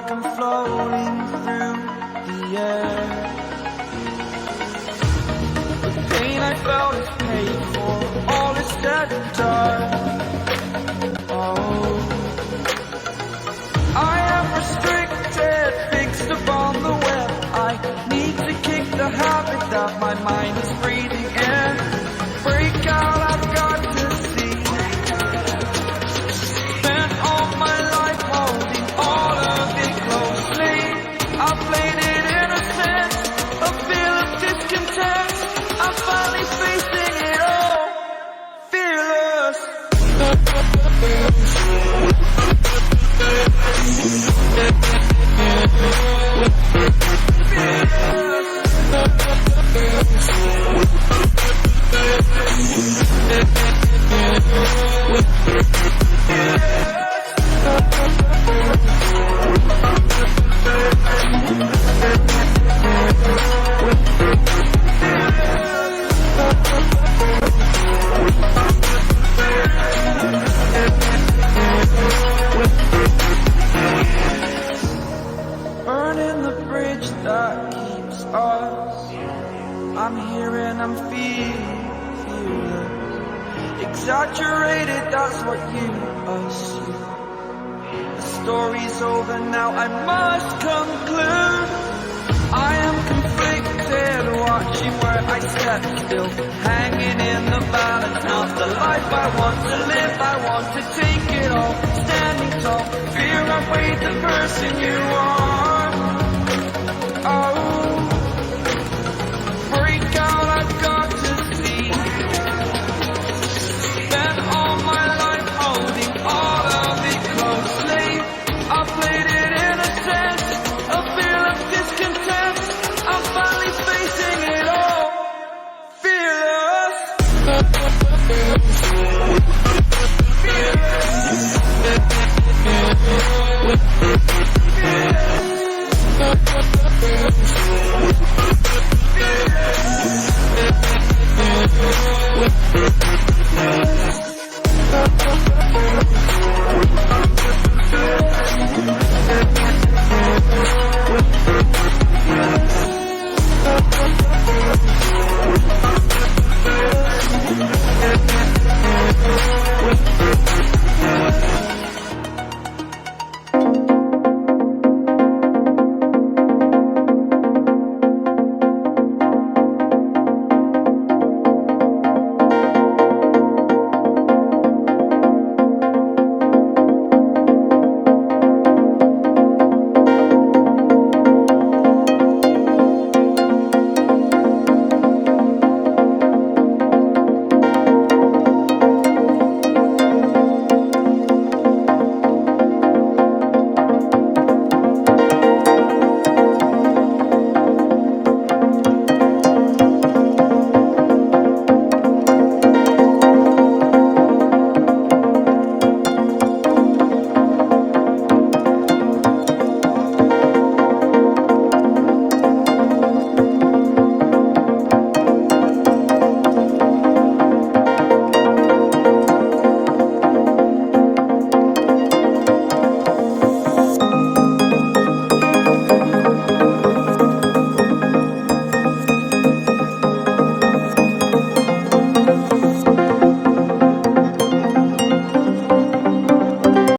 like I'm floating through the air. The pain I felt is paid for, all is said and done. Oh, I am restricted, fixed upon the web. I need to kick the habit that my mind is breathing in. Break out, I've got to see. Spent all my life holding all of it closely. I played it innocent, a feel of discontent. I'm finally facing it all, fearless. Burning the bridge that keeps us. I'm here and I'm feeling exaggerated, that's what you assume. The story's over now, I must conclude. I am conflicted, watching where I step still, hanging in the balance. Not the life I want to live, I want to take it all. Standing tall, fear I've weighed the person you are. Oh, break out, I've got to see. Spent all my life holding all of it closely. I played it innocent, a feel of discontent. I'm finally facing it all, fearless. Fearless.